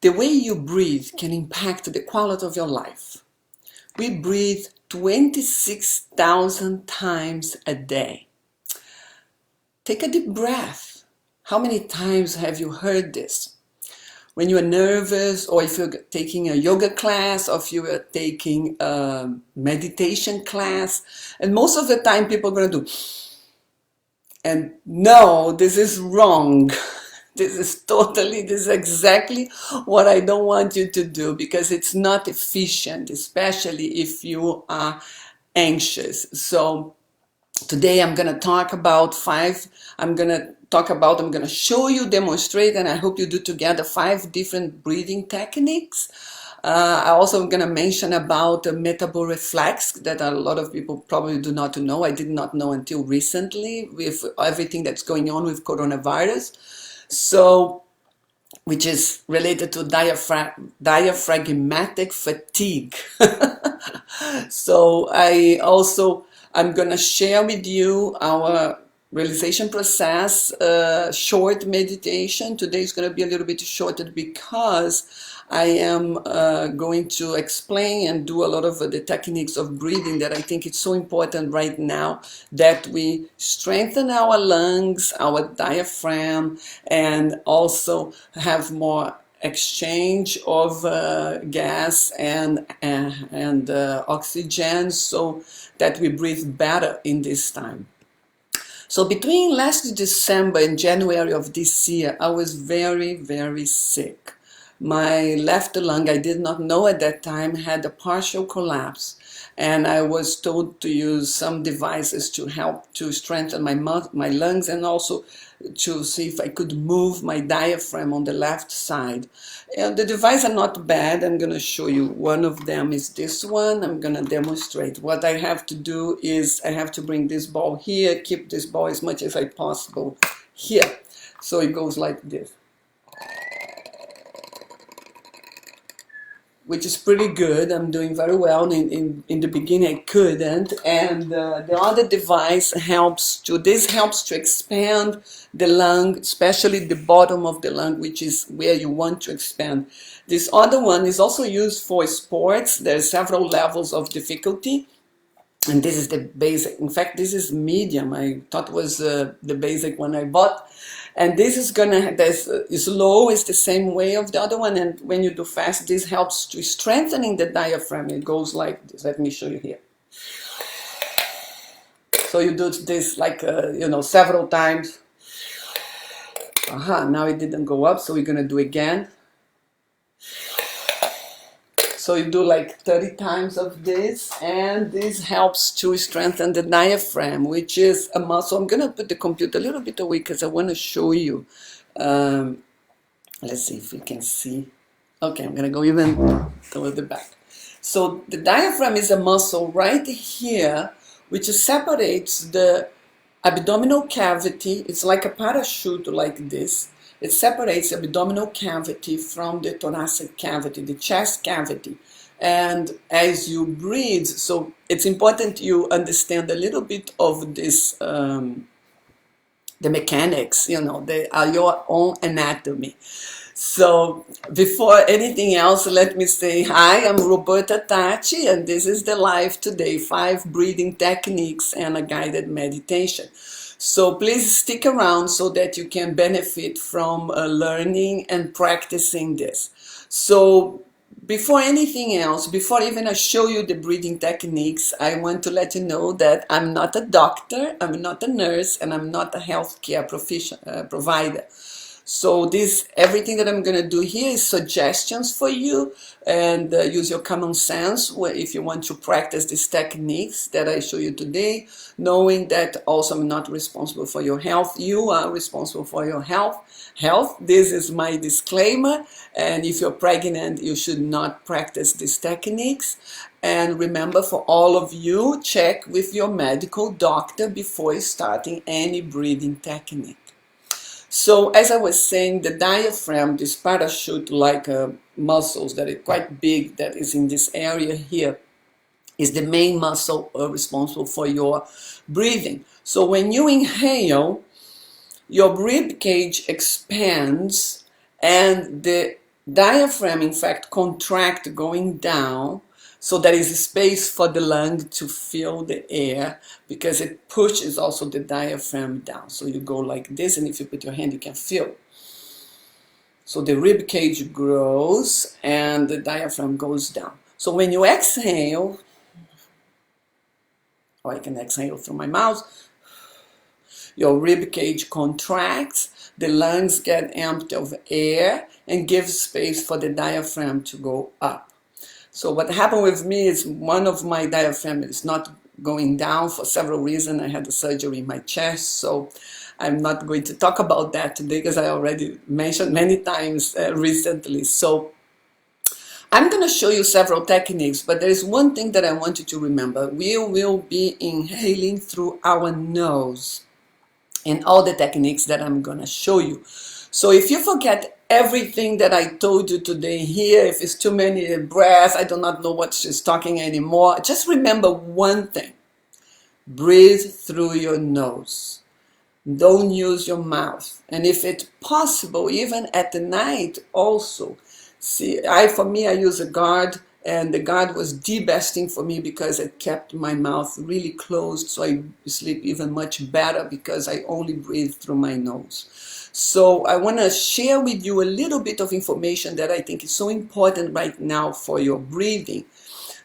The way you breathe can impact the quality of your life. We breathe 26,000 times a day. Take a deep breath. How many times have you heard this? When you are nervous, or if you're taking a yoga class, or if you are taking a meditation class, and most of the time people are going to do, and no, this is wrong. This is exactly what I don't want you to do, because it's not efficient, especially if you are anxious. So today I'm going to talk about I'm going to show you, demonstrate, and I hope you do together 5 different breathing techniques. I also am going to mention about the metabolic reflex that a lot of people probably do not know. I did not know until recently with everything that's going on with coronavirus. So, which is related to diaphragmatic fatigue. So I'm going to share with you our realization process, short meditation. Today is going to be a little bit shorter because I am going to explain and do a lot of the techniques of breathing that I think it's so important right now, that we strengthen our lungs, our diaphragm, and also have more exchange of gas and oxygen, so that we breathe better in this time. So between last December and January of this year, I was very, very sick. My left lung, I did not know at that time, had a partial collapse. And I was told to use some devices to help to strengthen my lungs, and also to see if I could move my diaphragm on the left side. And the devices are not bad. I'm going to show you. One of them is this one. I'm going to demonstrate. What I have to do is I have to bring this ball here, keep this ball as much as I possible here. So it goes like this, which is pretty good. I'm doing very well. In the beginning I couldn't, and the other device helps to expand the lung, especially the bottom of the lung, which is where you want to expand. This other one is also used for sports. There are several levels of difficulty, and this is the basic. In fact, this is medium. I thought it was the basic one I bought. And this is is low, is the same way of the other one. And when you do fast, this helps to strengthening the diaphragm. It goes like this. Let me show you here. So you do this like, several times. Now it didn't go up, so we're going to do again. So you do like 30 times of this, and this helps to strengthen the diaphragm, which is a muscle. I'm going to put the computer a little bit away because I want to show you. Let's see if we can see. Okay, I'm going to go even toward the back. So the diaphragm is a muscle right here, which separates the abdominal cavity. It's like a parachute like this. It separates the abdominal cavity from the thoracic cavity, the chest cavity. And as you breathe, so it's important you understand a little bit of this, the mechanics, your own anatomy. So before anything else, let me say hi, I'm Roberta Tati, and this is the live today, 5 breathing techniques and a guided meditation. So please stick around so that you can benefit from learning and practicing this. So before anything else, before even I show you the breathing techniques, I want to let you know that I'm not a doctor, I'm not a nurse, and I'm not a healthcare provider. So everything that I'm going to do here is suggestions for you, and use your common sense if you want to practice these techniques that I show you today, knowing that also I'm not responsible for your health. You are responsible for your health. This is my disclaimer, and if you're pregnant, you should not practice these techniques. And remember, for all of you, check with your medical doctor before starting any breathing technique. So as I was saying, the diaphragm, this parachute-like muscles that are quite big, that is in this area here, is the main muscle responsible for your breathing. So when you inhale, your ribcage expands, and the diaphragm, in fact, contract going down, so there is space for the lung to fill the air, because it pushes also the diaphragm down. So you go like this, and if you put your hand, you can feel. So the rib cage grows and the diaphragm goes down. So when you exhale, or I can exhale through my mouth, your rib cage contracts, the lungs get empty of air and gives space for the diaphragm to go up. So what happened with me is one of my diaphragm is not going down for several reasons. I had a surgery in my chest, so I'm not going to talk about that today because I already mentioned many times recently. So I'm going to show you several techniques, but there is one thing that I want you to remember. We will be inhaling through our nose in all the techniques that I'm going to show you. So if you forget everything that I told you today here, if it's too many breaths, I do not know what she's talking anymore, just remember one thing. Breathe through your nose. Don't use your mouth. And if it's possible, even at the night also. See, for me, I use a guard, and the guard was the best thing for me because it kept my mouth really closed, so I sleep even much better because I only breathe through my nose. So I want to share with you a little bit of information that I think is so important right now for your breathing.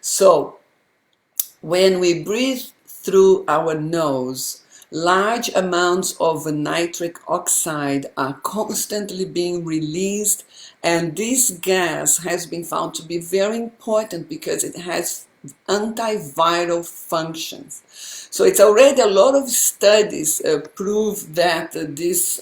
So when we breathe through our nose, large amounts of nitric oxide are constantly being released, and this gas has been found to be very important because it has antiviral functions. So it's already a lot of studies prove that this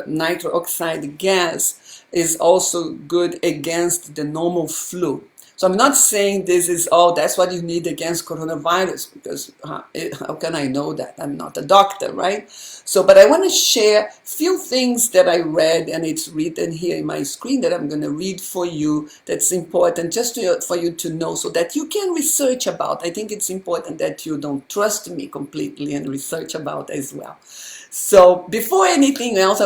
nitric oxide gas is also good against the normal flu. So I'm not saying this is all, that's what you need against coronavirus, because how can I know that? I'm not a doctor, right? So, but I want to share a few things that I read, and it's written here in my screen that I'm going to read for you. That's important just for you to know so that you can research about. I think it's important that you don't trust me completely and research about as well. So before anything else,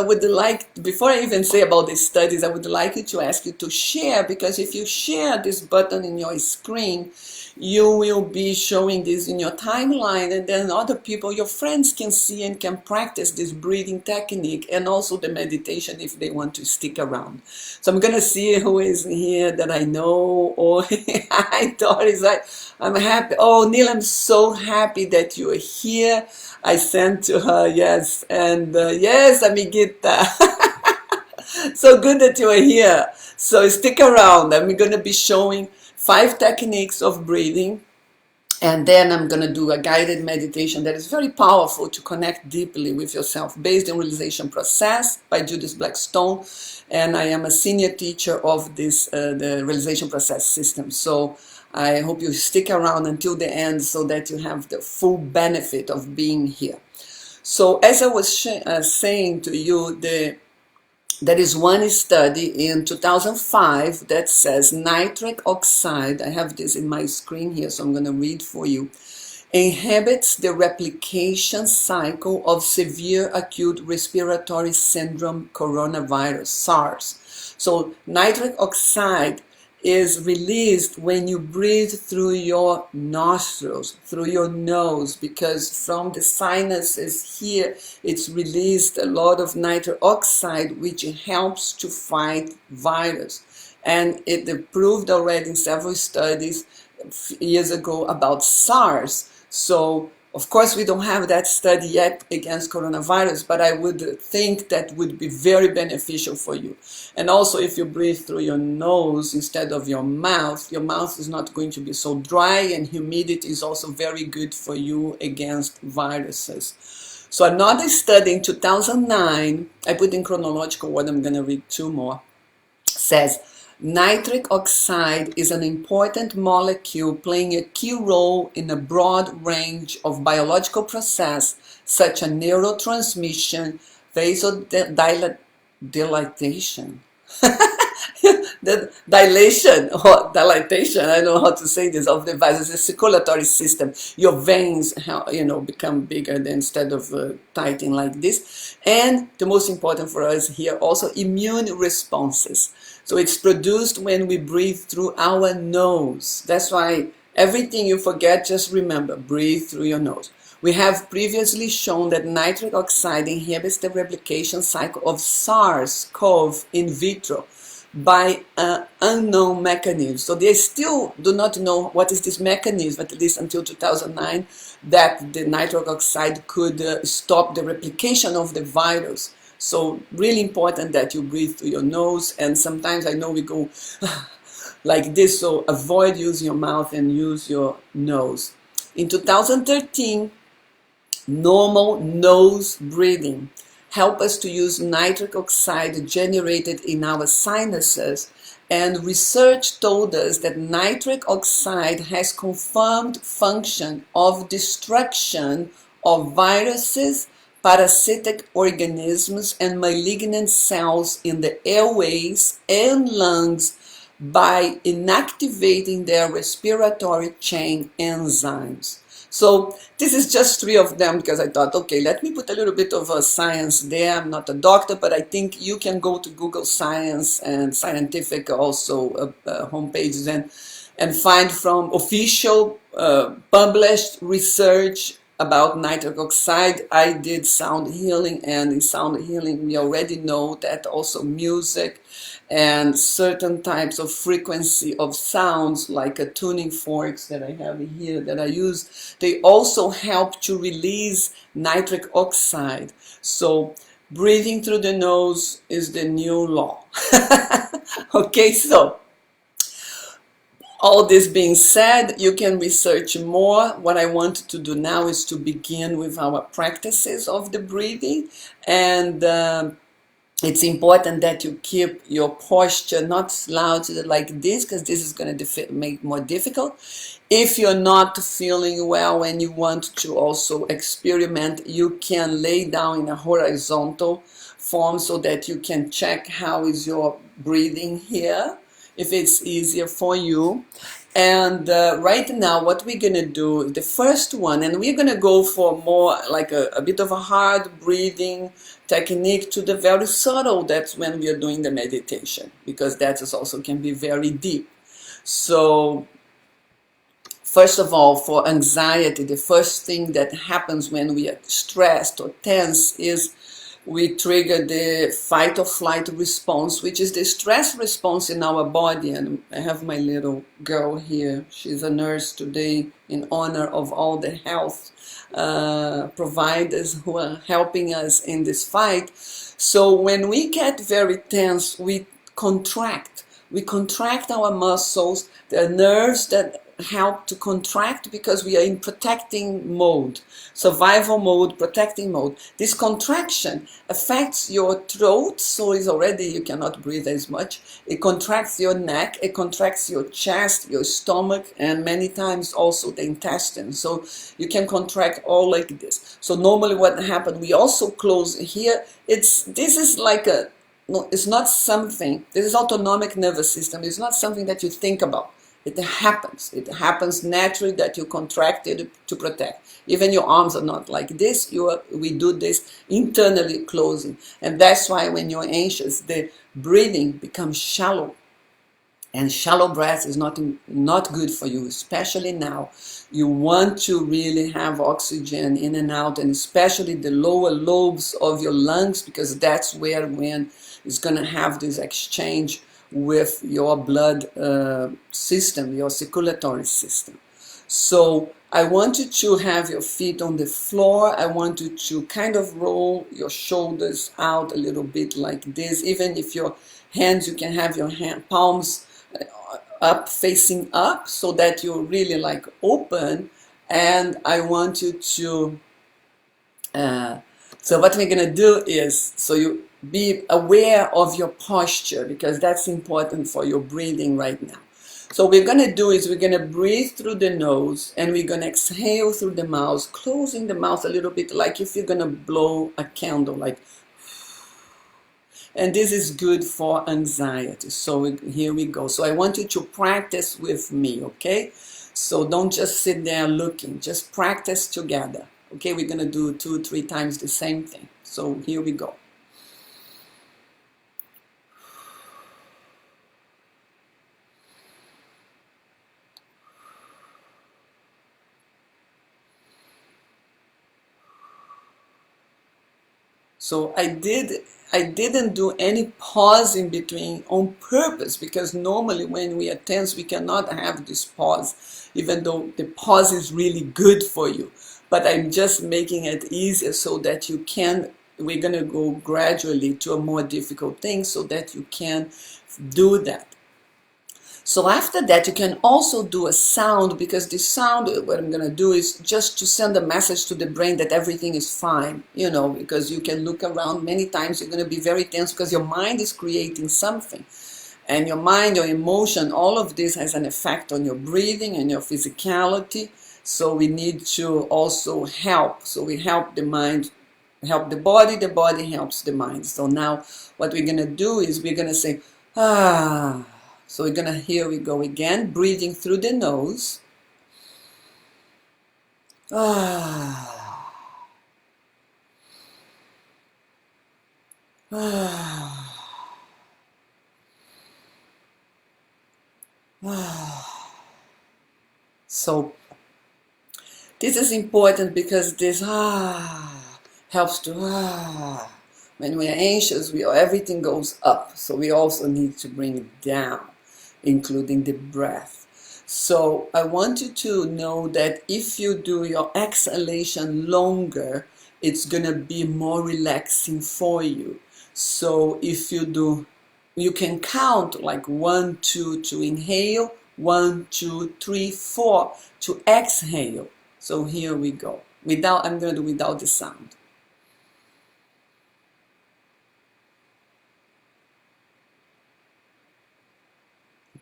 before I even say about these studies, I would like you to ask you to share, because if you share this button in your screen, you will be showing this in your timeline, and then other people, your friends, can see and can practice this breathing technique and also the meditation if they want to stick around. So I'm going to see who is here that I know. Oh, hi, Doris. I'm happy. Oh, Neil, I'm so happy that you are here. I sent to her, yes. And yes, amiguita. So good that you are here. So stick around. I'm going to be showing 5 techniques of breathing, and then I'm going to do a guided meditation that is very powerful to connect deeply with yourself, based on Realization Process by Judith Blackstone, and I am a senior teacher of this the Realization Process system. So I hope you stick around until the end so that you have the full benefit of being here. So as I was saying to you, there is one study in 2005 that says nitric oxide, I have this in my screen here, so I'm going to read for you, inhibits the replication cycle of severe acute respiratory syndrome coronavirus, SARS. So nitric oxide is released when you breathe through your nostrils, through your nose, because from the sinuses here, it's released a lot of nitric oxide, which helps to fight virus. And it proved already in several studies years ago about SARS. So, of course, we don't have that study yet against coronavirus, but I would think that would be very beneficial for you. And also, if you breathe through your nose instead of your mouth is not going to be so dry, and humidity is also very good for you against viruses. So another study in 2009, I put in chronological order, I'm going to read 2 more, says, nitric oxide is an important molecule playing a key role in a broad range of biological processes such as neurotransmission, vasodilatation. the dilation or dilatation, I don't know how to say this, of the vascular circulatory system. Your veins, become bigger instead of tightening like this. And the most important for us here also, immune responses. So it's produced when we breathe through our nose. That's why everything you forget, just remember, breathe through your nose. We have previously shown that nitric oxide inhibits the replication cycle of SARS-CoV in vitro by an unknown mechanism. So they still do not know what is this mechanism, at least until 2009, that the nitric oxide could stop the replication of the virus. So really important that you breathe through your nose, and sometimes I know we go like this, so avoid using your mouth and use your nose. In 2013, normal nose breathing help us to use nitric oxide generated in our sinuses, and research told us that nitric oxide has confirmed function of destruction of viruses, parasitic organisms, and malignant cells in the airways and lungs by inactivating their respiratory chain enzymes. So this is just 3 of them because I thought, okay, let me put a little bit of science there. I'm not a doctor, but I think you can go to Google Science and scientific also homepages and find from official published research about nitric oxide. I did sound healing, and in sound healing we already know that also music and certain types of frequency of sounds, like a tuning forks that I have here that I use, they also help to release nitric oxide. So breathing through the nose is the new law. Okay, so all this being said, you can research more. What I want to do now is to begin with our practices of the breathing, and it's important that you keep your posture not slouched like this, because this is going to make more difficult. If you're not feeling well and you want to also experiment, you can lay down in a horizontal form so that you can check how is your breathing here, if it's easier for you. And right now what we're gonna do, the first one, and we're gonna go for more like a bit of a hard breathing technique to the very subtle. That's when we are doing the meditation, because that is also can be very deep. So first of all, for anxiety, the first thing that happens when we are stressed or tense is we trigger the fight or flight response, which is the stress response in our body. And I have my little girl here. She's a nurse today in honor of all the health providers who are helping us in this fight. So when we get very tense, we contract. We contract our muscles, the nerves that help to contract, because we are in protecting mode, survival mode, protecting mode. This contraction affects your throat, so it's already, you cannot breathe as much. It contracts your neck, it contracts your chest, your stomach, and many times also the intestines. So you can contract all like this. So normally what happens, we also close here. This is like a, no, it's not something, this is autonomic nervous system. It's not something that you think about. It happens. It happens naturally that you contract it to protect. Even your arms are not like this. We do this internally closing. And that's why when you're anxious, the breathing becomes shallow. And shallow breath is not good for you, especially now. You want to really have oxygen in and out, and especially the lower lobes of your lungs, because that's where when it's going to have this exchange with your blood system, your circulatory system. So I want you to have your feet on the floor. I want you to kind of roll your shoulders out a little bit like this. Even if your hands, you can have your palms up, facing up, so that you're really like open. And I want you to, so what we're gonna do is, so you be aware of your posture, because that's important for your breathing right now. So what we're going to do is we're going to breathe through the nose, and we're going to exhale through the mouth, closing the mouth a little bit like if you're going to blow a candle, like. And this is good for anxiety. So here we go. So I want you to practice with me, okay? So don't just sit there looking, just practice together. Okay, we're gonna do 2 or 3 times the same thing. So here we go. So I didn't do any pause in between on purpose, because normally when we are tense, we cannot have this pause, even though the pause is really good for you. But I'm just making it easier so that you can, we're going to go gradually to a more difficult thing so that you can do that. So after that, you can also do a sound, because the sound, what I'm going to do is just to send a message to the brain that everything is fine, you know, because you can look around many times, you're going to be very tense because your mind is creating something. And your mind, your emotion, all of this has an effect on your breathing and your physicality. So we need to also help. So we help the mind, help the body helps the mind. So now what we're going to do is we're going to say, ah. So we're gonna, here we go again, breathing through the nose. Ah. Ah. Ah. So this is important because this helps to when we are anxious, everything goes up. So we also need to bring it down, including the breath. So I want you to know that if you do your exhalation longer, it's going to be more relaxing for you. So if you do, you can count like 1, 2 to inhale, 1, 2, 3, 4 to exhale. So here we go. I'm going to do without the sound.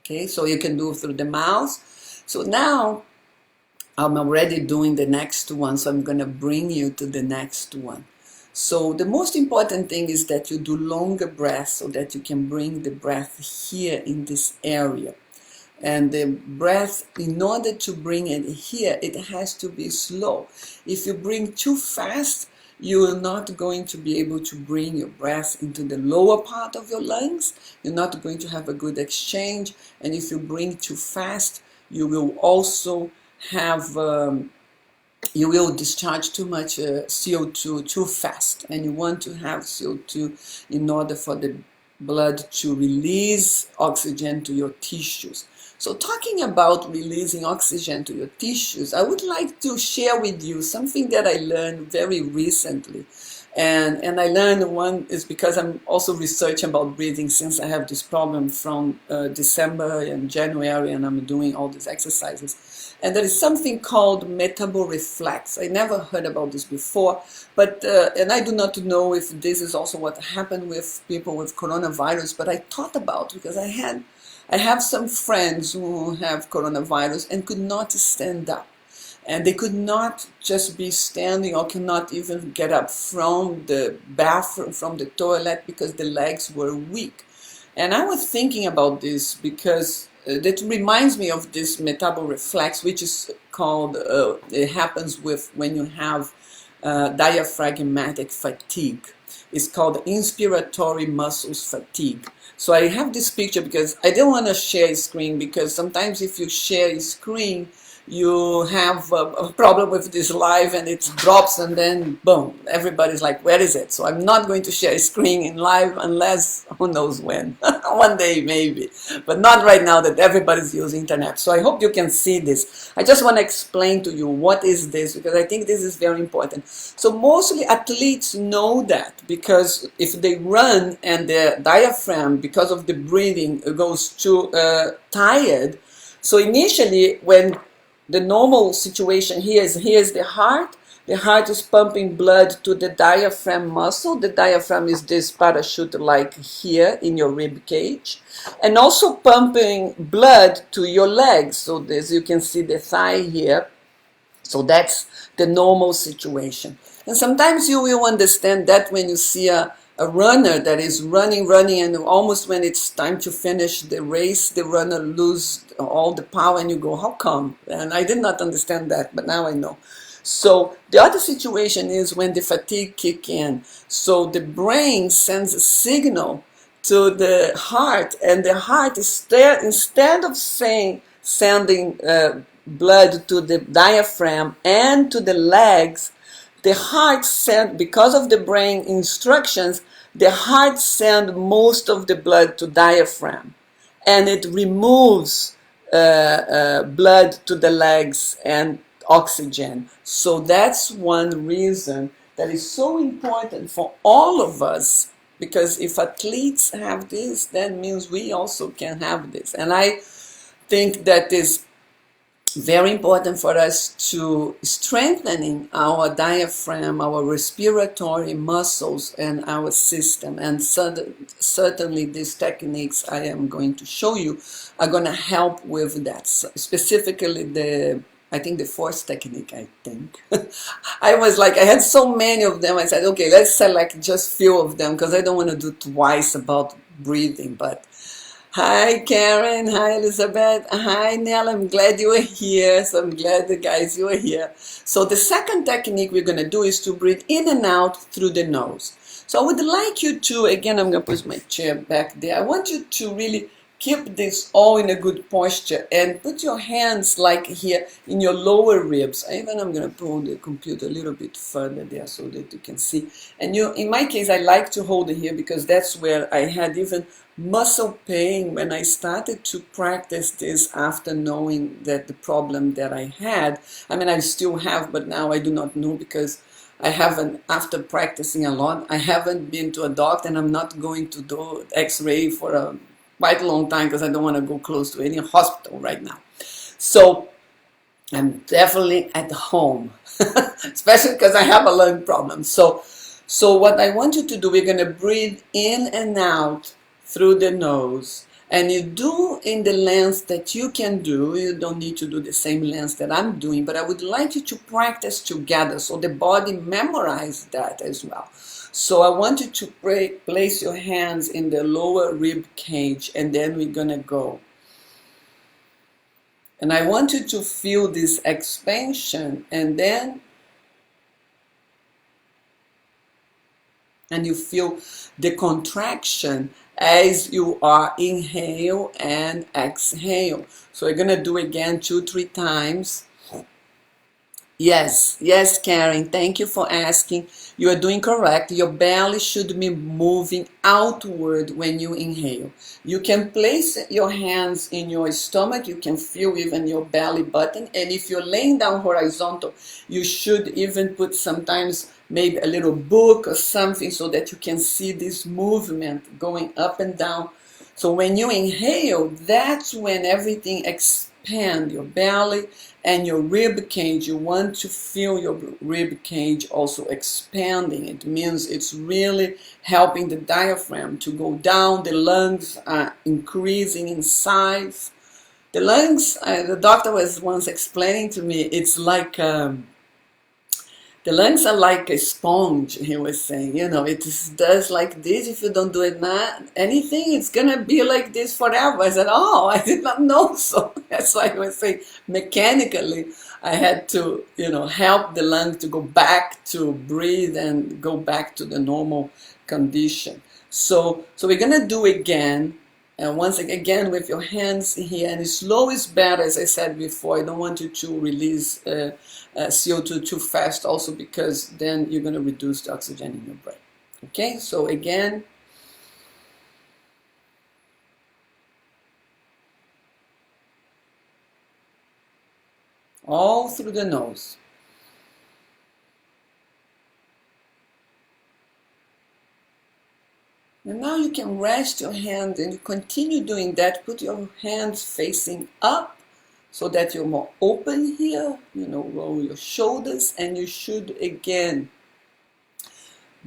Okay, so you can do it through the mouth. So now I'm already doing the next one, so I'm going to bring you to the next one. So the most important thing is that you do longer breaths so that you can bring the breath here in this area. And the breath, in order to bring it here, it has to be slow. If you bring too fast, you are not going to be able to bring your breath into the lower part of your lungs. You're not going to have a good exchange. And if you bring too fast, you will also have, you will discharge too much CO2 too fast. And you want to have CO2 in order for the blood to release oxygen to your tissues. So talking about releasing oxygen to your tissues, I would like to share with you something that I learned very recently. And I learned one is because I'm also researching about breathing since I have this problem from December and January, and I'm doing all these exercises. And there is something called metabolic reflex. I never heard about this before, but and I do not know if this is also what happened with people with coronavirus, but I thought about, because I have some friends who have coronavirus and could not stand up. And they could not just be standing or cannot even get up from the bathroom, from the toilet, because the legs were weak. And I was thinking about this because that reminds me of this metabolic reflex, which is called, it happens with when you have diaphragmatic fatigue. It's called inspiratory muscles fatigue. So I have this picture because I don't want to share a screen, because sometimes if you share a screen, you have a problem with this live and it drops and then boom, everybody's like, where is it? So I'm not going to share a screen in live unless, who knows when, one day maybe, but not right now that everybody's using internet. So I hope you can see this. I just want to explain to you what is this, because I think this is very important. So mostly athletes know that, because if they run and their diaphragm, because of the breathing, goes too tired. So initially when the normal situation here is the heart is pumping blood to the diaphragm muscle. The diaphragm is this parachute like here in your rib cage, and also pumping blood to your legs. So this, you can see the thigh here. So that's the normal situation. And sometimes you will understand that when you see a a runner that is running, and almost when it's time to finish the race, the runner loses all the power, and you go, how come? And I did not understand that, but now I know. So the other situation is when the fatigue kick in. So the brain sends a signal to the heart, and the heart instead of sending blood to the diaphragm and to the legs, the heart sent, because of the brain instructions, the heart sends most of the blood to diaphragm, and it removes blood to the legs and oxygen. So that's one reason that is so important for all of us, because if athletes have this, that means we also can have this. And I think that is very important for us to strengthening our diaphragm, our respiratory muscles, and our system. And certainly these techniques I am going to show you are going to help with that. So specifically I think the force technique, I think. I was like, I had so many of them. I said, okay, let's select just few of them because I don't want to do twice about breathing. But hi, Karen. Hi, Elizabeth. Hi, Nell. I'm glad you are here. So I'm glad the guys you are here. So the second technique we're going to do is to breathe in and out through the nose. So I would like you to, again, I'm going to put my chair back there. I want you to really keep this all in a good posture and put your hands like here in your lower ribs. Even I'm going to pull the computer a little bit further there so that you can see. And in my case, I like to hold it here because that's where I had even muscle pain when I started to practice this after knowing that the problem that I had. I mean, I still have, but now I do not know because I haven't, after practicing a lot, I haven't been to a doctor, and I'm not going to do x-ray for a quite a long time because I don't want to go close to any hospital right now. So I'm definitely at home, especially because I have a lung problem. So what I want you to do, we're going to breathe in and out through the nose. And you do in the length that you can do. You don't need to do the same length that I'm doing, but I would like you to practice together so the body memorizes that as well. So I want you to place your hands in the lower rib cage, and then we're going to go. And I want you to feel this expansion, and you feel the contraction as you are inhale and exhale. So we're going to do again 2-3 times. Yes, Karen, thank you for asking. You are doing correct. Your belly should be moving outward when you inhale. You can place your hands in your stomach. You can feel even your belly button. And if you're laying down horizontal, you should even put sometimes maybe a little book or something so that you can see this movement going up and down. So when you inhale, that's when everything expands, your belly and your rib cage. You want to feel your rib cage also expanding. It means it's really helping the diaphragm to go down. The lungs are increasing in size. The lungs, the doctor was once explaining to me, it's like the lungs are like a sponge, he was saying. You know, it does like this. If you don't do it now, anything, it's going to be like this forever. I said, oh, I did not know. So that's why he was saying mechanically, I had to, help the lungs to go back to breathe and go back to the normal condition. So we're going to do again. And once again, with your hands here, and slow is better, as I said before. I don't want you to release CO2 too fast also, because then you're going to reduce the oxygen in your brain. Okay, so again. All through the nose. And now you can rest your hand and you continue doing that. Put your hands facing up so that you're more open here. Roll your shoulders, and you should again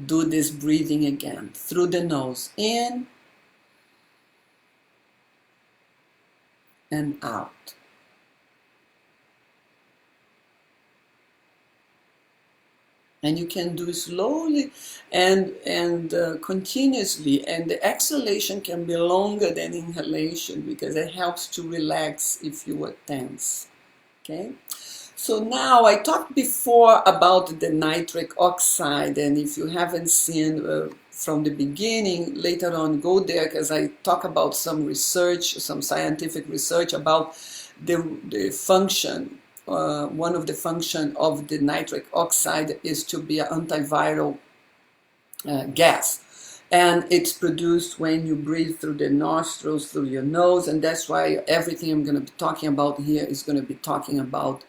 do this breathing again through the nose, in and out. And you can do it slowly and continuously, and the exhalation can be longer than inhalation because it helps to relax if you are tense. Okay, so now I talked before about the nitric oxide, and if you haven't seen from the beginning, later on go there, because I talk about some research, some scientific research about the function. One of the function of the nitric oxide is to be an antiviral gas, and it's produced when you breathe through the nostrils, through your nose, and that's why everything I'm going to be talking about here is going to be talking about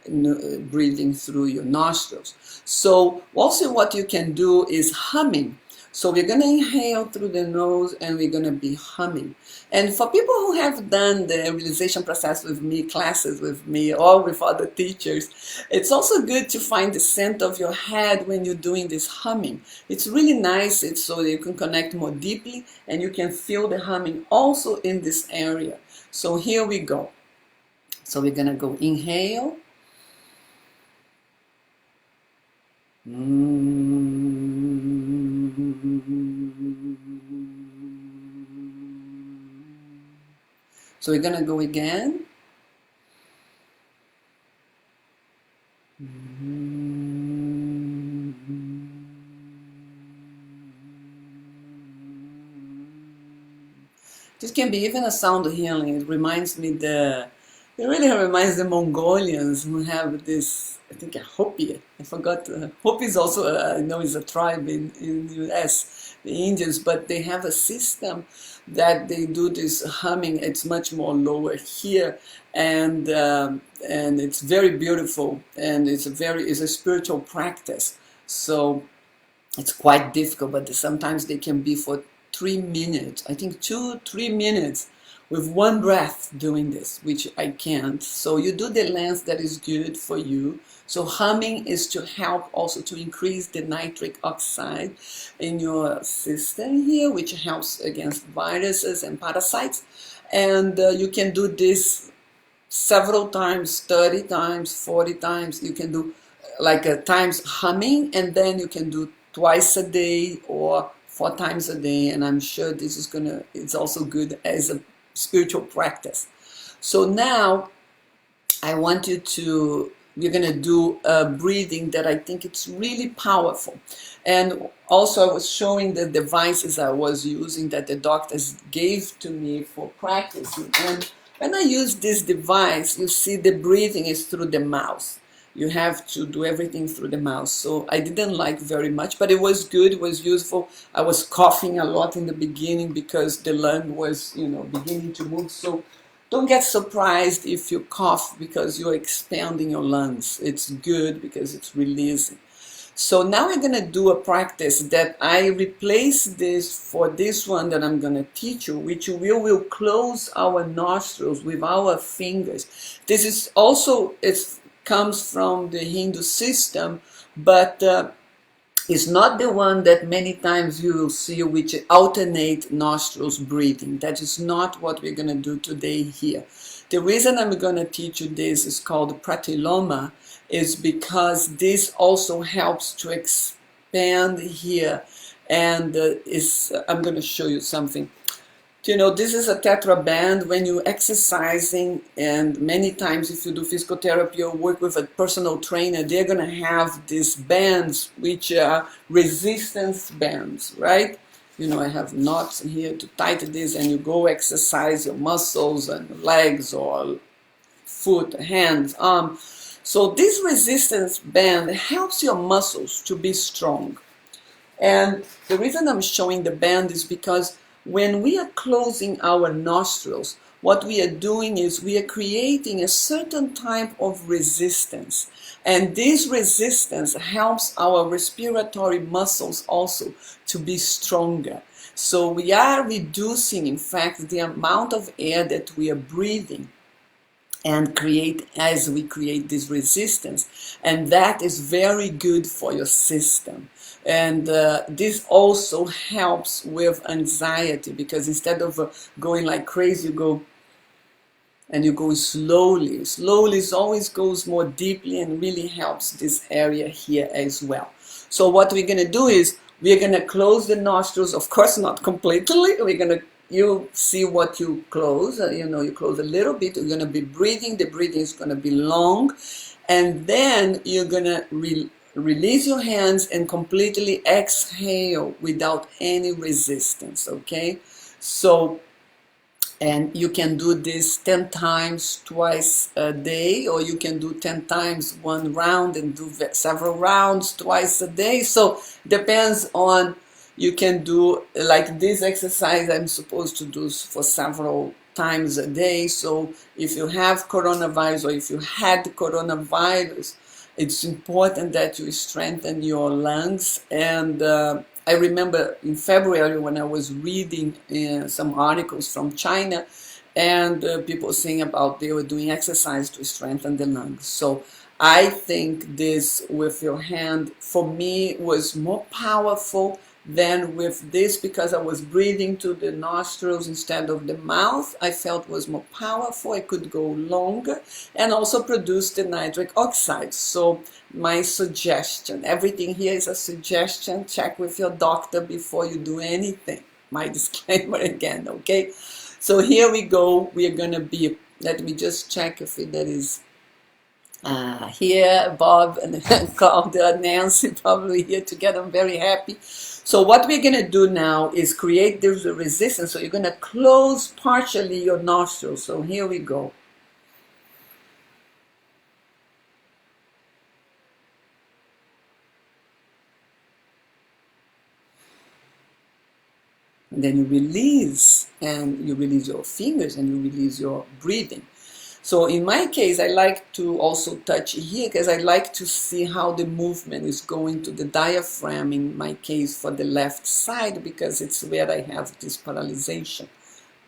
breathing through your nostrils. So also what you can do is humming. So we're going to inhale through the nose and we're going to be humming. And for people who have done the realization process with me, classes with me, or with other teachers, it's also good to find the center of your head when you're doing this humming. It's really nice. It's so you can connect more deeply and you can feel the humming also in this area. So here we go. So we're going to go inhale. So we're going to go again. This can be even a sound healing. It reminds me it really reminds the Mongolians who have this, I think, a Hopi. I forgot. Hopi is also, I know, is a tribe in the US, the Indians, but they have a system that they do this humming. It's much more lower here, and it's very beautiful, and it's a spiritual practice. So it's quite difficult, but sometimes they can be for 3 minutes. I think 2-3 minutes. With one breath doing this, which I can't. So you do the length that is good for you. So humming is to help also to increase the nitric oxide in your system here, which helps against viruses and parasites. And you can do this several times, 30 times, 40 times. You can do like times humming, and then you can do twice a day or 4 times a day. And I'm sure this is it's also good as a spiritual practice. So now I want you to, we're going to do a breathing that I think it's really powerful. And also I was showing the devices I was using that the doctors gave to me for practicing. And when I use this device, you see the breathing is through the mouth. You have to do everything through the mouth. So I didn't like very much, but it was good, it was useful. I was coughing a lot in the beginning because the lung was, beginning to move. So don't get surprised if you cough because you're expanding your lungs. It's good because it's releasing. So now we're going to do a practice that I replace this for this one that I'm going to teach you, which we will close our nostrils with our fingers. This is also, comes from the Hindu system, but it's not the one that many times you will see, which alternate nostrils breathing. That is not what we're going to do today here. The reason I'm going to teach you this is called pratiloma, is because this also helps to expand here, and I'm going to show you something. This is a tetra band. When you're exercising, and many times if you do physical therapy or work with a personal trainer, they're going to have these bands which are resistance bands, right? I have knots here to tighten this, and you go exercise your muscles and legs or foot, hands, arm. So this resistance band helps your muscles to be strong. And the reason I'm showing the band is because when we are closing our nostrils, what we are doing is we are creating a certain type of resistance. And this resistance helps our respiratory muscles also to be stronger. So we are reducing, in fact, the amount of air that we are breathing and as we create this resistance. And that is very good for your system. And this also helps with anxiety, because instead of going like crazy, you go slowly. Slowly, it always goes more deeply and really helps this area here as well. So what we're going to do is we're going to close the nostrils, of course not completely. We're going to, you see what you close, you close a little bit. You're going to be breathing. The breathing is going to be long. And then you're going to release your hands and completely exhale without any resistance, okay? So, and you can do this 10 times twice a day, or you can do 10 times one round and do several rounds twice a day. So depends on, you can do like this exercise I'm supposed to do for several times a day. So if you have coronavirus, or if you had coronavirus, it's important that you strengthen your lungs. And I remember in February when I was reading some articles from China, and people saying about they were doing exercise to strengthen the lungs. So I think this with your hand, for me, was more powerful than with this, because I was breathing to the nostrils instead of the mouth. I felt was more powerful. I could go longer and also produce the nitric oxide. So my suggestion, everything here is a suggestion. Check with your doctor before you do anything. My disclaimer again, okay? So here we go. We are going to be, let me just check if there is here, Bob and Claudia, Nancy probably here together. I'm very happy. So what we're going to do now is create this resistance. So you're going to close partially your nostrils. So here we go. And then you release, and you release your fingers, and you release your breathing. So in my case, I like to also touch here, because I like to see how the movement is going to the diaphragm, in my case for the left side, because it's where I have this paralyzation.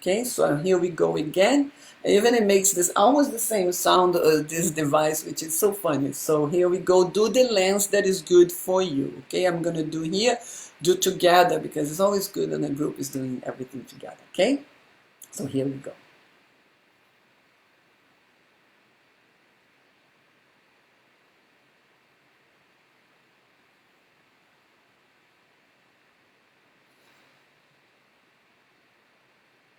Okay, so here we go again. Even it makes this almost the same sound as this device, which is so funny. So here we go, do the length that is good for you. Okay, I'm going to do here, do together, because it's always good when a group is doing everything together. Okay, so here we go.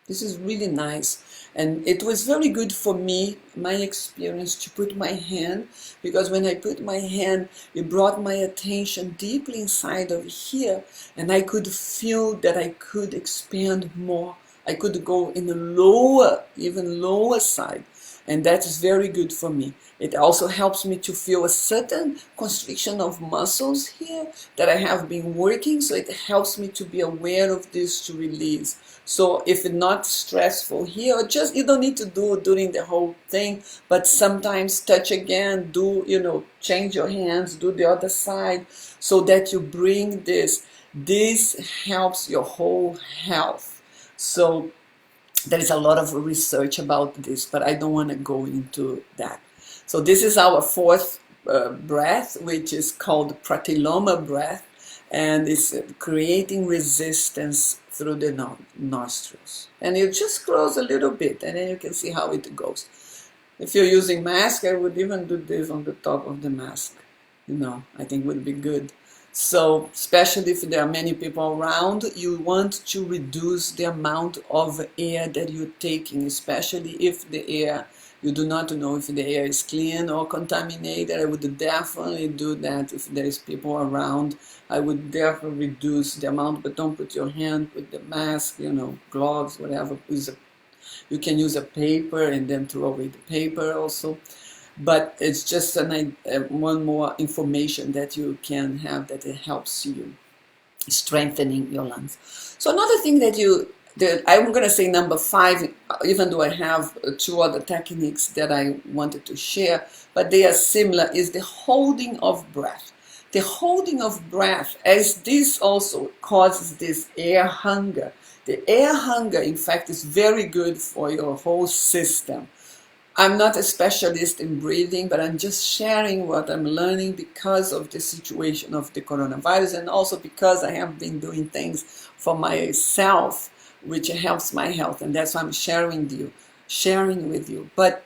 This is really nice, and it was very good for me, my experience, to put my hand, because when I put my hand, it brought my attention deeply inside of here, and I could feel that I could expand more. I could go in the lower, even lower side, and that is very good for me. It also helps me to feel a certain constriction of muscles here that I have been working, so it helps me to be aware of this, to release. So if it's not stressful here, or just, you don't need to do it during the whole thing, but sometimes touch again, do, change your hands, do the other side, so that you bring this. This helps your whole health. So there is a lot of research about this, but I don't want to go into that. So this is our fourth breath, which is called pratyloma breath, and it's creating resistance through the nostrils. And you just close a little bit, and then you can see how it goes. If you're using mask, I would even do this on the top of the mask. I think would be good. So, especially if there are many people around, you want to reduce the amount of air that you're taking, especially if the air, you do not know if the air is clean or contaminated. I would definitely do that if there is people around. I would definitely reduce the amount, but don't put your hand with the mask, gloves, whatever. You can use a paper and then throw away the paper also. But it's just one more information that you can have, that it helps you strengthening your lungs. So another thing that I'm going to say number 5, even though I have 2 other techniques that I wanted to share, but they are similar, is the holding of breath. The holding of breath, as this also causes this air hunger. The air hunger, in fact, is very good for your whole system. I'm not a specialist in breathing, but I'm just sharing what I'm learning because of the situation of the coronavirus, and also because I have been doing things for myself, which helps my health, and that's why I'm sharing with you. But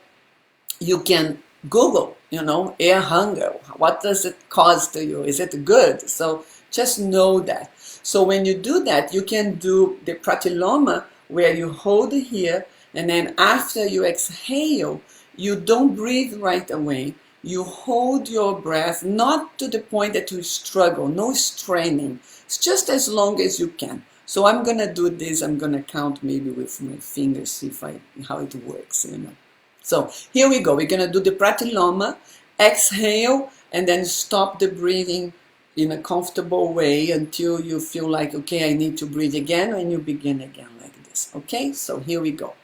you can Google, you know, air hunger. What does it cause to you? Is it good? So just know that. So when you do that, you can do the pratyloma where you hold here, and then after you exhale, you don't breathe right away. You hold your breath, not to the point that you struggle, no straining. It's just as long as you can. So I'm gonna do this. I'm gonna count maybe with my fingers, see if how it works, you know. So here we go. We're gonna do the pratyloma, exhale, and then stop the breathing in a comfortable way until you feel like, okay, I need to breathe again, and you begin again like this. Okay, so here we go.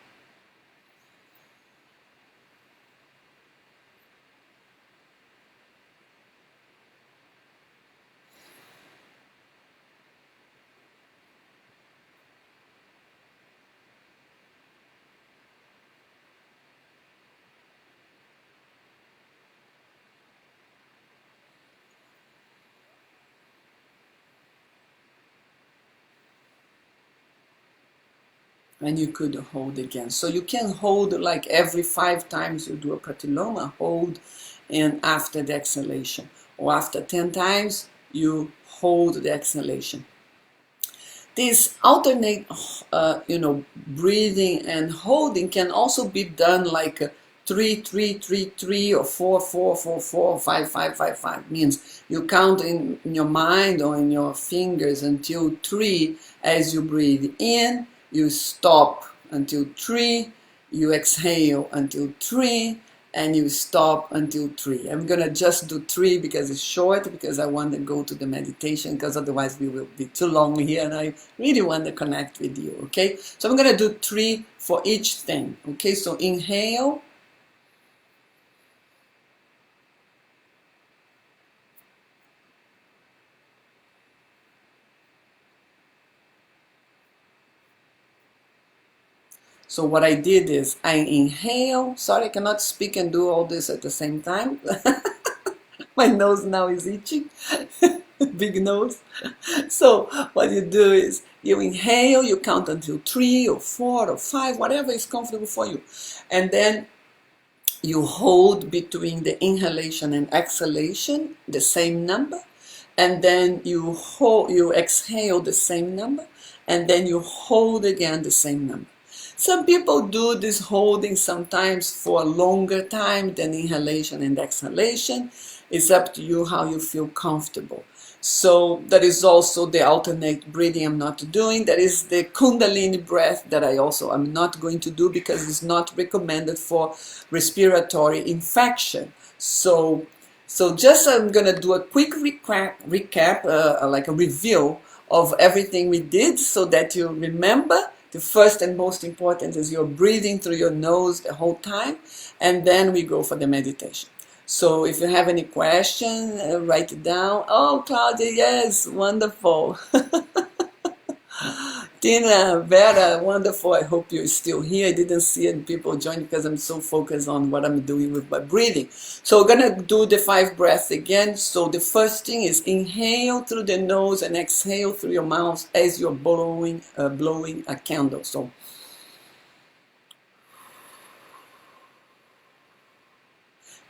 And you could hold again. So you can hold like every 5 times you do a pratyloma, hold, and after the exhalation. Or after 10 times, you hold the exhalation. This alternate, breathing and holding can also be done like 3, 3, 3, 3, or 4, 4, 4, 4, 5, 5, 5, 5. Means you count in your mind or in your fingers until 3 as you breathe in. You stop until 3, you exhale until 3, and you stop until 3. I'm gonna just do 3 because it's short, because I want to go to the meditation, because otherwise we will be too long here, and I really want to connect with you, okay? So I'm gonna do 3 for each thing, okay? So inhale. So what I did is I inhale. Sorry, I cannot speak and do all this at the same time. My nose now is itching. Big nose. So what you do is you inhale, you count until 3 or 4 or 5, whatever is comfortable for you. And then you hold between the inhalation and exhalation the same number. And then you exhale the same number. And then you hold again the same number. Some people do this holding sometimes for a longer time than inhalation and exhalation. It's up to you how you feel comfortable. So that is also the alternate breathing I'm not doing. That is the Kundalini breath that I also am not going to do because it's not recommended for respiratory infection. So just I'm going to do a quick recap, like a review of everything we did so that you remember. The first and most important is you're breathing through your nose the whole time, and then we go for the meditation. So if you have any question, write it down. Oh, Claudia, yes, wonderful. Tina, Vera, wonderful. I hope you're still here. I didn't see any people join because I'm so focused on what I'm doing with my breathing. So we're going to do the 5 breaths again. So the first thing is inhale through the nose and exhale through your mouth as you're blowing a candle. So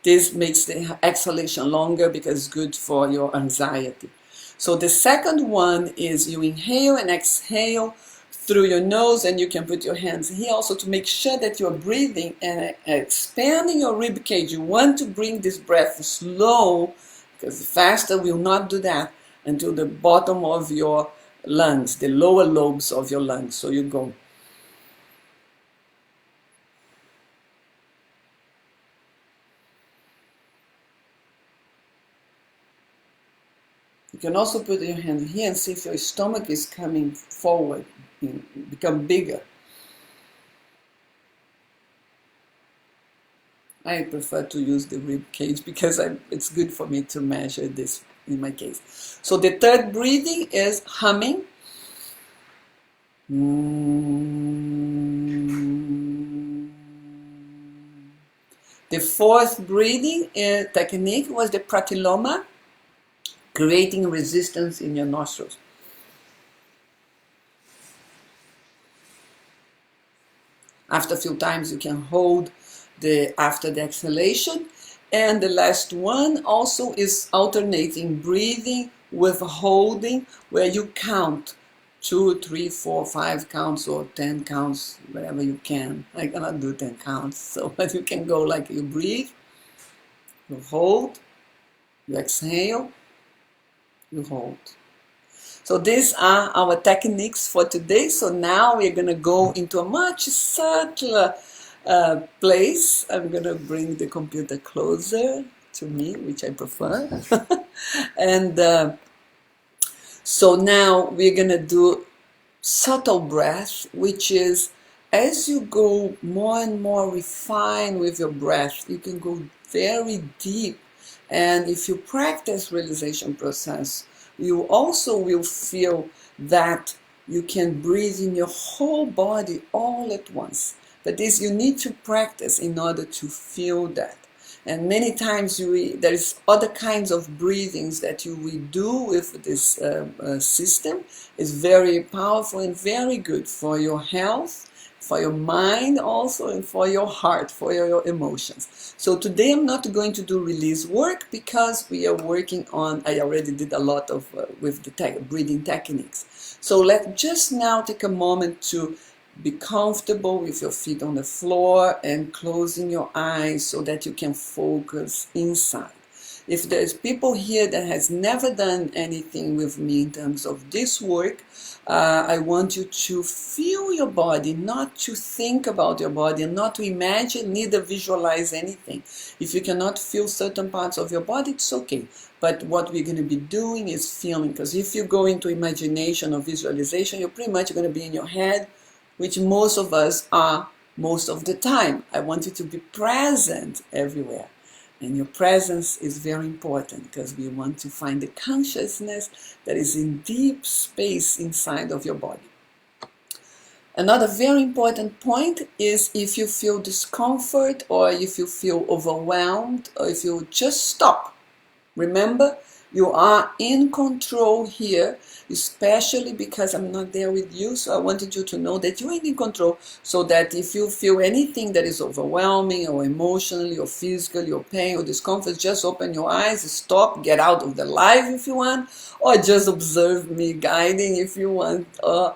this makes the exhalation longer because it's good for your anxiety. So the second one is you inhale and exhale through your nose, and you can put your hands here also to make sure that you're breathing and expanding your rib cage. You want to bring this breath slow, because faster will not do that, until the bottom of your lungs, the lower lobes of your lungs. So you go. You can also put your hand here and see if your stomach is coming forward, become bigger. I prefer to use the rib cage because it's good for me to measure this in my case. So the third breathing is humming. The fourth breathing technique was the pratyloma, creating resistance in your nostrils. After a few times you can hold after the exhalation, And the last one also is alternating breathing with holding, where you count 2, 3, 4, 5 counts or 10 counts, whatever you can. I cannot do 10 counts, so but you can go like you breathe, you hold, you exhale, you hold. So these are our techniques for today. So now we're going to go into a much subtler place. I'm going to bring the computer closer to me, which I prefer. And so now we're going to do subtle breath, which is as you go more and more refined with your breath, you can go very deep. And if you practice realization process, you also will feel that you can breathe in your whole body all at once. But this you need to practice in order to feel that. And many times there's other kinds of breathings that you will do with this system. It's very powerful and very good for your health, for your mind also, and for your heart, for your emotions. So today I'm not going to do release work because we are working on, I already did a lot of with the breathing techniques. So let's just now take a moment to be comfortable with your feet on the floor and closing your eyes so that you can focus inside. If there's people here that has never done anything with me in terms of this work, I want you to feel your body, not to think about your body, and not to imagine, neither visualize anything. If you cannot feel certain parts of your body, it's okay. But what we're going to be doing is feeling, because if you go into imagination or visualization, you're pretty much going to be in your head, which most of us are most of the time. I want you to be present everywhere. And your presence is very important because we want to find the consciousness that is in deep space inside of your body. Another very important point is if you feel discomfort or if you feel overwhelmed or if you just stop. Remember, you are in control here, especially because I'm not there with you. So I wanted you to know that you are in control, so that if you feel anything that is overwhelming or emotionally or physically or pain or discomfort, just open your eyes, stop, get out of the live if you want, or just observe me guiding if you want, or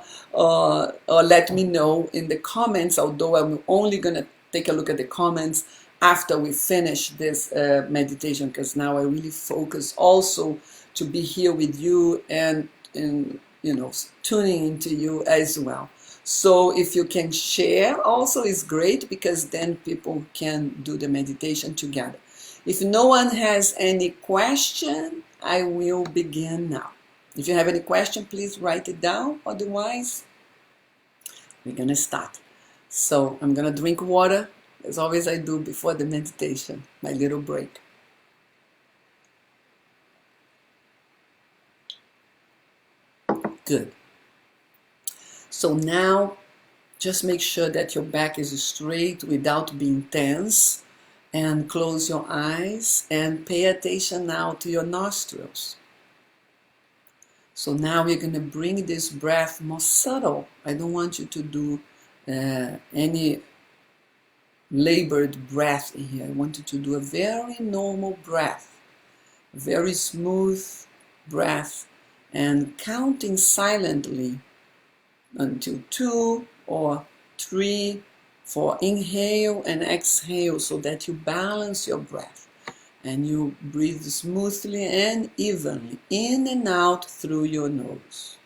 let me know in the comments, although I'm only going to take a look at the comments after we finish this meditation, because now I really focus also to be here with you and tuning into you as well. So if you can share also is great, because then people can do the meditation together. If no one has any question, I will begin now. If you have any question, please write it down. Otherwise, we're going to start. So I'm going to drink water, as always I do before the meditation, my little break. Good. So now, just make sure that your back is straight without being tense, and close your eyes and pay attention now to your nostrils. So now we're going to bring this breath more subtle. I don't want you to do any labored breath in here. I want you to do a very normal breath, very smooth breath, and counting silently until 2 or 3 for inhale and exhale, so that you balance your breath and you breathe smoothly and evenly in and out through your nose.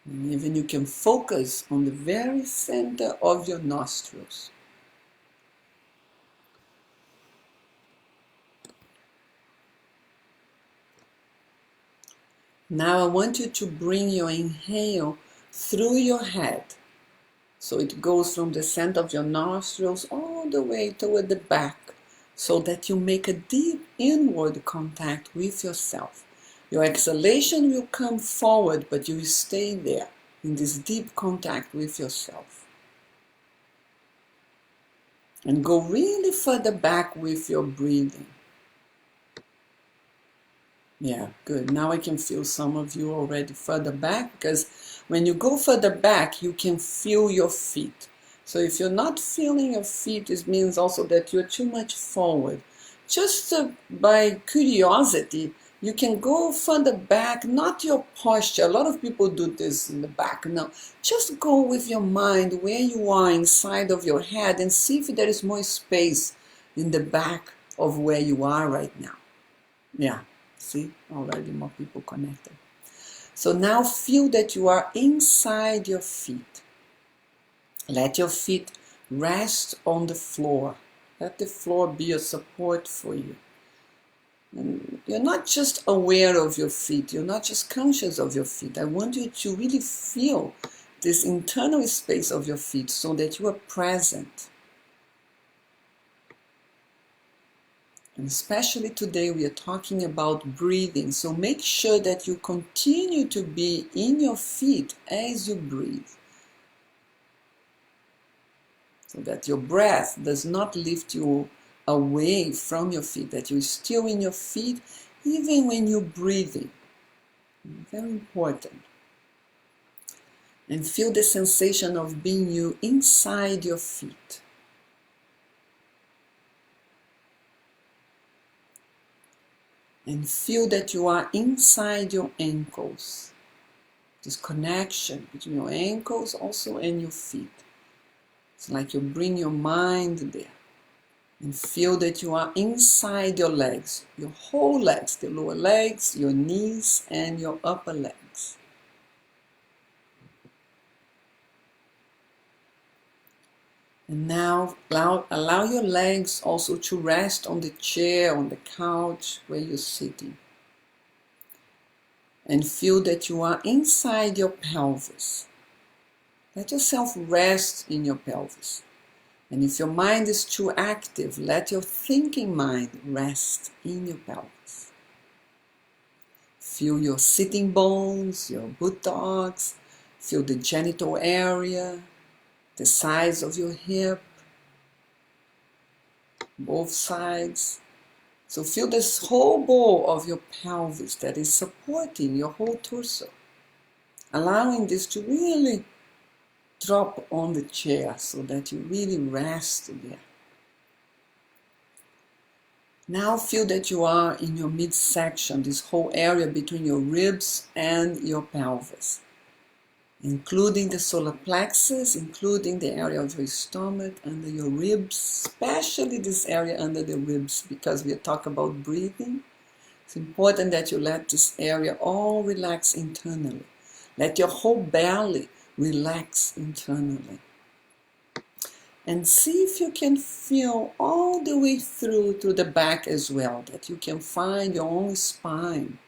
And even you can focus on the very center of your nostrils. Now I want you to bring your inhale through your head. So it goes from the center of your nostrils all the way toward the back, so that you make a deep inward contact with yourself. Your exhalation will come forward, but you will stay there in this deep contact with yourself. And go really further back with your breathing. Yeah, good. Now I can feel some of you already further back, because when you go further back, you can feel your feet. So if you're not feeling your feet, it means also that you're too much forward. Just by curiosity, you can go further back, not your posture. A lot of people do this in the back. No, just go with your mind where you are inside of your head and see if there is more space in the back of where you are right now. Yeah, see, already more people connected. So now feel that you are inside your feet. Let your feet rest on the floor. Let the floor be a support for you. And you're not just aware of your feet. You're not just conscious of your feet. I want you to really feel this internal space of your feet so that you are present. And especially today we are talking about breathing. So make sure that you continue to be in your feet as you breathe. So that your breath does not lift you away from your feet, that you're still in your feet even when you're breathing. Very important. And feel the sensation of being you inside your feet. And feel that you are inside your ankles. This connection between your ankles also and your feet. It's like you bring your mind there. And feel that you are inside your legs, your whole legs, the lower legs, your knees, and your upper legs. And now allow your legs also to rest on the chair, on the couch where you're sitting. And feel that you are inside your pelvis. Let yourself rest in your pelvis. And if your mind is too active, let your thinking mind rest in your pelvis. Feel your sitting bones, your buttocks, feel the genital area, the size of your hip, both sides. So feel this whole bowl of your pelvis that is supporting your whole torso, allowing this to really drop on the chair so that you really rest there. Now feel that you are in your midsection, this whole area between your ribs and your pelvis, including the solar plexus, including the area of your stomach, under your ribs, especially this area under the ribs, because we talk about breathing. It's important that you let this area all relax internally. Let your whole belly relax internally. And see if you can feel all the way through to the back as well, that you can find your own spine.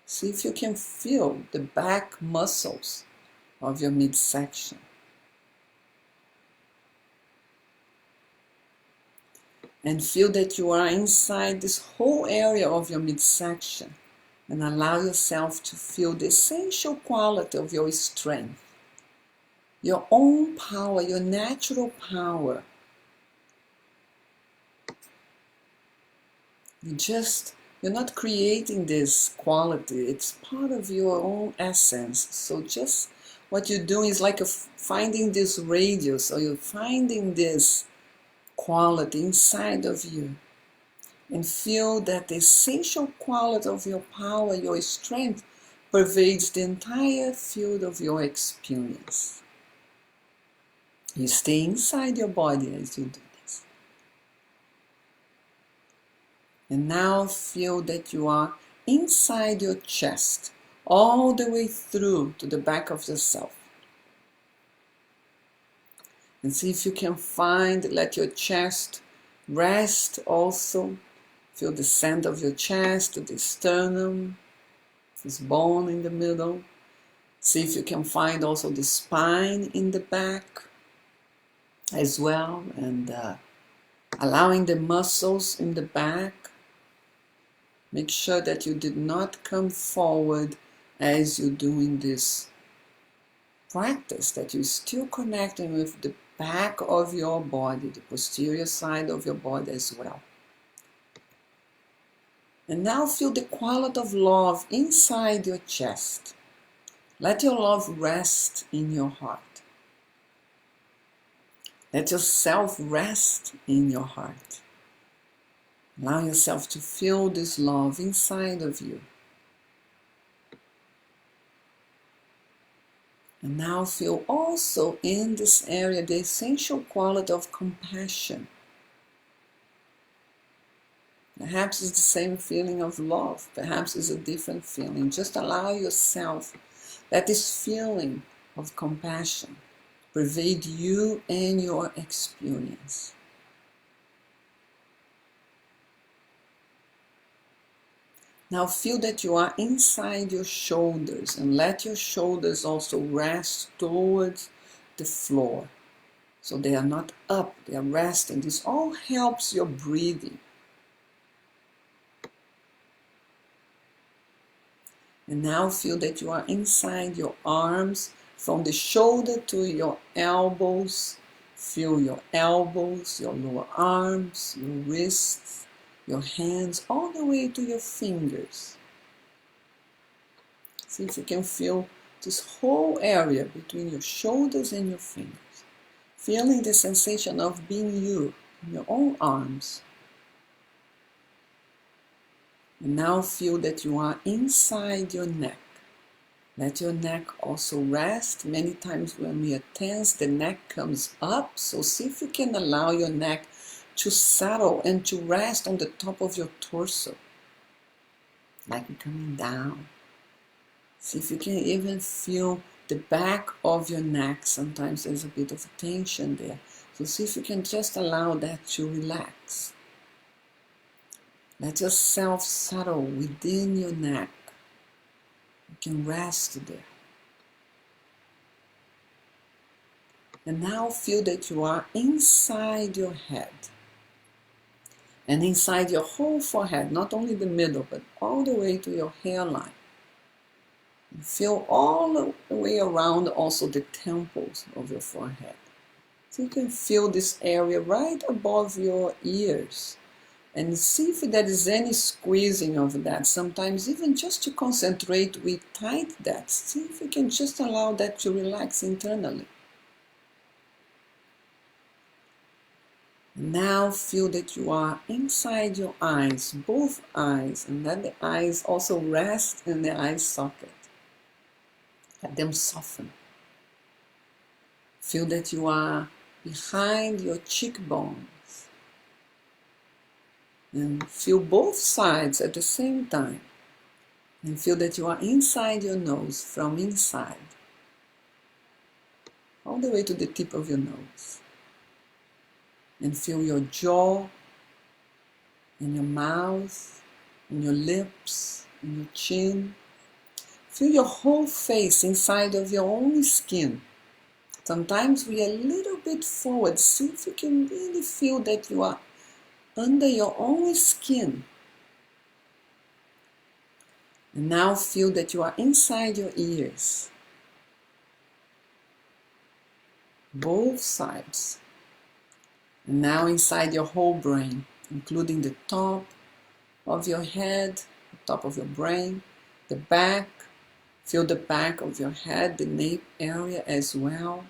See if you can feel the back muscles of your midsection. And feel that you are inside this whole area of your midsection. And allow yourself to feel the essential quality of your strength. Your own power, your natural power. You're not creating this quality. It's part of your own essence. So just what you're doing is like finding this radius, or you're finding this quality inside of you. And feel that the essential quality of your power, your strength, pervades the entire field of your experience. You stay inside your body as you do this. And now feel that you are inside your chest, all the way through to the back of yourself. And see if you can let your chest rest also. Feel the center of your chest, the sternum, this bone in the middle. See if you can find also the spine in the back as well, and allowing the muscles in the back. Make sure that you did not come forward as you're doing this practice, that you're still connecting with the back of your body, the posterior side of your body as well. And now feel the quality of love inside your chest. Let your love rest in your heart. Let yourself rest in your heart. Allow yourself to feel this love inside of you. And now feel also in this area the essential quality of compassion. Perhaps it's the same feeling of love. Perhaps it's a different feeling. Just allow yourself, let this feeling of compassion pervade you and your experience. Now feel that you are inside your shoulders, and let your shoulders also rest towards the floor. So they are not up, they are resting. This all helps your breathing. And now feel that you are inside your arms, from the shoulder to your elbows. Feel your elbows, your lower arms, your wrists, your hands, all the way to your fingers. See if you can feel this whole area between your shoulders and your fingers. Feeling the sensation of being you in your own arms. And now feel that you are inside your neck. Let your neck also rest. Many times when we are tense, the neck comes up. So see if you can allow your neck to settle and to rest on the top of your torso. Like coming down. See if you can even feel the back of your neck. Sometimes there's a bit of tension there. So see if you can just allow that to relax. Let yourself settle within your neck. You can rest there. And now feel that you are inside your head. And inside your whole forehead, not only the middle, but all the way to your hairline. And feel all the way around also the temples of your forehead. So you can feel this area right above your ears. And see if there is any squeezing of that. Sometimes even just to concentrate, we tighten that. See if you can just allow that to relax internally. Now feel that you are inside your eyes, both eyes, and let the eyes also rest in the eye socket. Let them soften. Feel that you are behind your cheekbones. And feel both sides at the same time. And feel that you are inside your nose, from inside. All the way to the tip of your nose. And feel your jaw, and your mouth, and your lips, and your chin. Feel your whole face inside of your own skin. Sometimes we are a little bit forward. See if you can really feel that you are under your own skin. And now feel that you are inside your ears. Both sides. And now inside your whole brain, including the top of your head, the top of your brain, the back. Feel the back of your head, the nape area as well.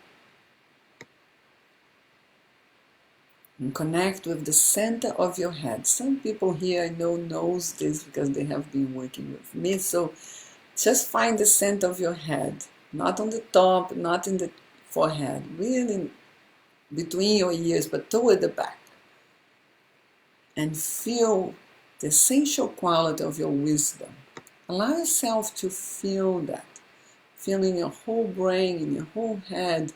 And connect with the center of your head. Some people here I know knows this because they have been working with me. So just find the center of your head. Not on the top, not in the forehead. Really between your ears, but toward the back. And feel the essential quality of your wisdom. Allow yourself to feel that. Feel in your whole brain, in your whole head,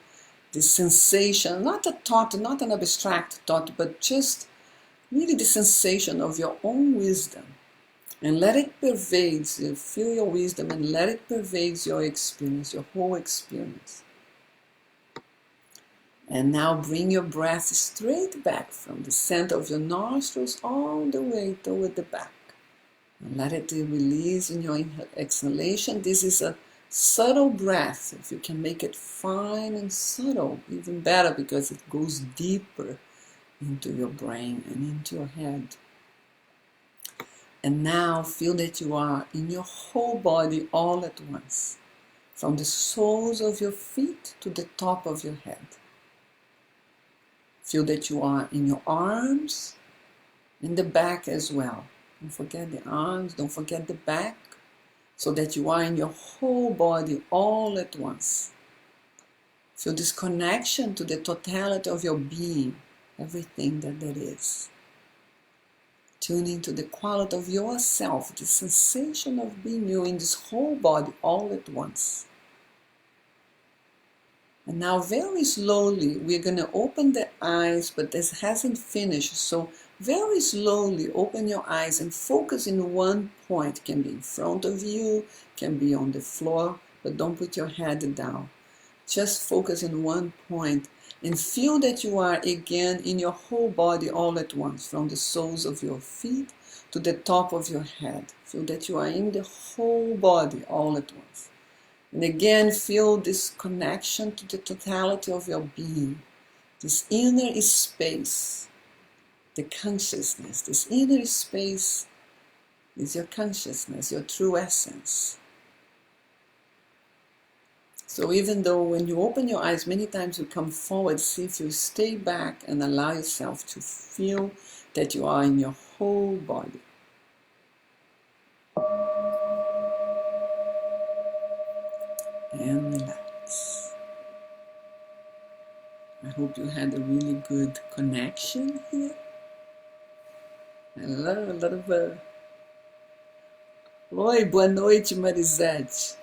the sensation, not a thought, not an abstract thought, but just really the sensation of your own wisdom. And let it pervade, feel your wisdom and let it pervade your experience, your whole experience. And now bring your breath straight back from the center of your nostrils all the way toward the back. And let it release in your exhalation. This is a subtle breath. If you can make it fine and subtle, even better, because it goes deeper into your brain and into your head. And now feel that you are in your whole body all at once, from the soles of your feet to the top of your head. Feel that you are in your arms, in the back as well. Don't forget the arms, don't forget the back, so that you are in your whole body all at once. Feel this connection to the totality of your being, everything that there is. Tuning to the quality of yourself, the sensation of being you in this whole body all at once. And now very slowly we're going to open the eyes, but this hasn't finished, so very slowly open your eyes and focus in one point. It can be in front of you, can be on the floor, but don't put your head down. Just focus in one point and feel that you are again in your whole body all at once, from the soles of your feet to the top of your head. Feel that you are in the whole body all at once. And again, feel this connection to the totality of your being, this inner space, the consciousness. This inner space is your consciousness, your true essence. So even though when you open your eyes, many times you come forward, see if you stay back and allow yourself to feel that you are in your whole body. And relax. I hope you had a really good connection here. Hello, a lot of... Oi, boa noite, Marisete.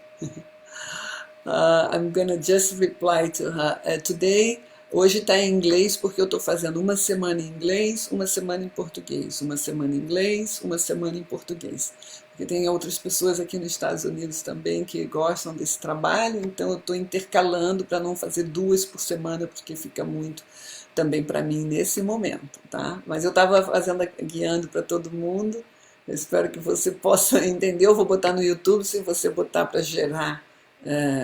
I'm gonna just reply to her. Today, hoje está em inglês porque eu estou fazendo uma semana em inglês, uma semana em português, uma semana em inglês, uma semana em português. Porque tem outras pessoas aqui nos Estados Unidos também que gostam desse trabalho, então eu estou intercalando para não fazer 2 por semana, porque fica muito também para mim nesse momento, tá? Mas eu estava guiando para todo mundo. Eu espero que você possa entender. Eu vou botar no YouTube, se você botar para gerar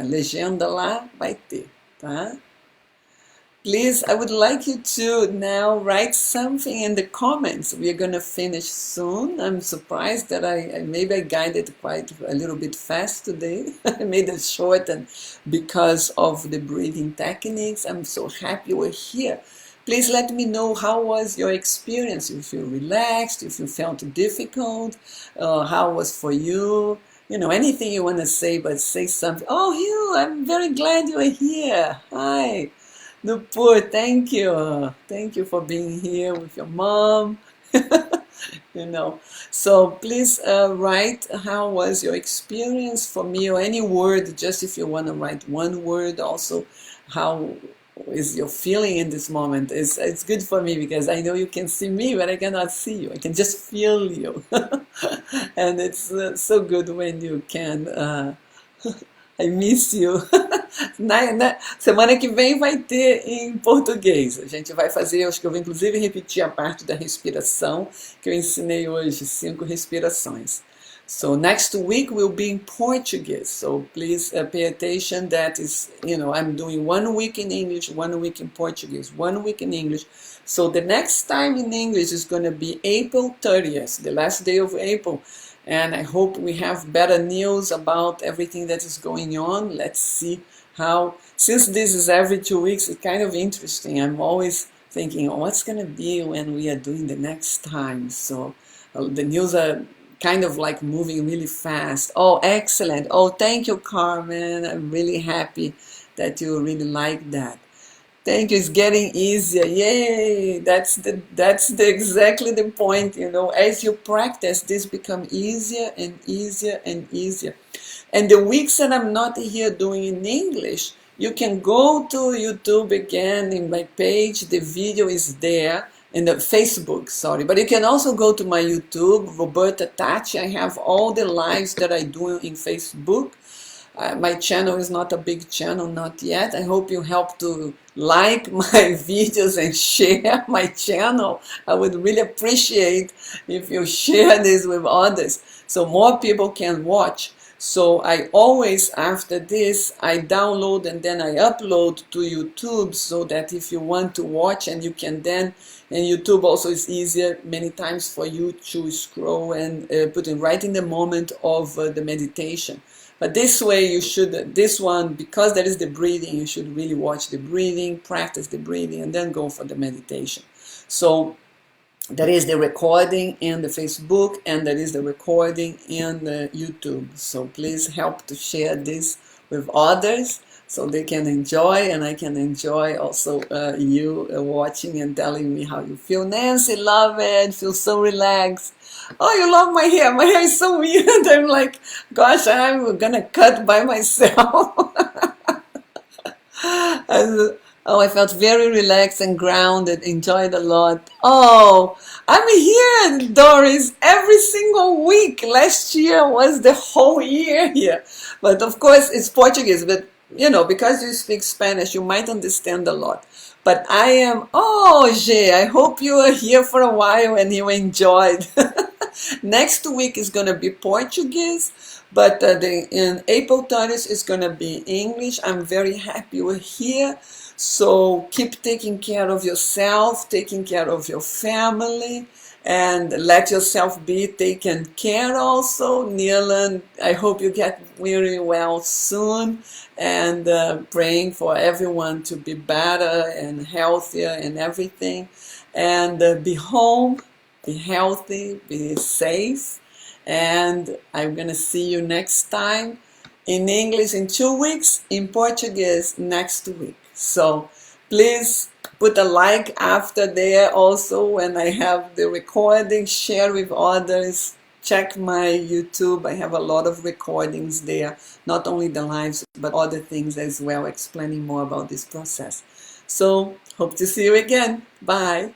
legenda lá, vai ter, tá? Please, I would like you to now write something in the comments. We are going to finish soon. I'm surprised that maybe I guided quite a little bit fast today. I made it short, and because of the breathing techniques, I'm so happy we're here. Please let me know, how was your experience? If you feel relaxed, if you felt difficult, how was for you? You know, anything you want to say, but say something. Oh, Hugh, I'm very glad you are here. Hi. Nupur, thank you. Thank you for being here with your mom. You know, so please write how was your experience for me, or any word, just if you want to write one word also, how is your feeling in this moment. It's good for me because I know you can see me, but I cannot see you. I can just feel you. And it's so good when you can. I miss you. Semana que vem vai ter em português. A gente vai fazer, acho que eu vou inclusive repetir a parte da respiração que eu ensinei hoje, 5 respirações. So next week will be in Portuguese. So please pay attention. That is, you know, I'm doing 1 week in English, 1 week in Portuguese, 1 week in English. So the next time in English is going to be April 30th, the last day of April. And I hope we have better news about everything that is going on. Let's see how, since this is every 2 weeks, it's kind of interesting. I'm always thinking, oh, what's going to be when we are doing the next time? So the news are kind of like moving really fast. Oh, excellent. Oh, thank you, Carmen. I'm really happy that you really like that. Thank you. It's getting easier. Yay! That's exactly the point. You know, as you practice, this become easier and easier and easier. And the weeks that I'm not here doing in English, you can go to YouTube again in my page. The video is there. In the Facebook, sorry, but you can also go to my YouTube, Roberta Tati. I have all the lives that I do in Facebook. My channel is not a big channel, not yet. I hope you help to like my videos and share my channel. I would really appreciate if you share this with others so more people can watch. So I always, after this, I download and then I upload to YouTube, so that if you want to watch, and you can then, and YouTube also is easier many times for you to scroll and put it right in the moment of the meditation. But this way you should, this one, because there is the breathing, you should really watch the breathing, practice the breathing, and then go for the meditation. So there is the recording in the Facebook, and there is the recording in the YouTube. So please help to share this with others so they can enjoy, and I can enjoy also you watching and telling me how you feel. Nancy, love it, feel so relaxed. Oh, you love my hair. My hair is so weird. I'm like, gosh, I'm gonna cut by myself. Oh, I felt very relaxed and grounded, enjoyed a lot. Oh, I'm here, Doris, every single week. Last year was the whole year here. But of course, it's Portuguese. But, you know, because you speak Spanish, you might understand a lot. But I am, oh, Jay, I hope you are here for a while and you enjoyed. Next week is going to be Portuguese. But in April 30th, it's going to be English. I'm very happy you're here. So keep taking care of yourself, taking care of your family, and let yourself be taken care also. Neelan, I hope you get really well soon, and praying for everyone to be better and healthier and everything. And be home, be healthy, be safe. And I'm going to see you next time in English in 2 weeks, in Portuguese next week. So please put a like after there also when I have the recording, share with others, check my YouTube. I have a lot of recordings there, not only the lives, but other things as well, explaining more about this process. So hope to see you again. Bye.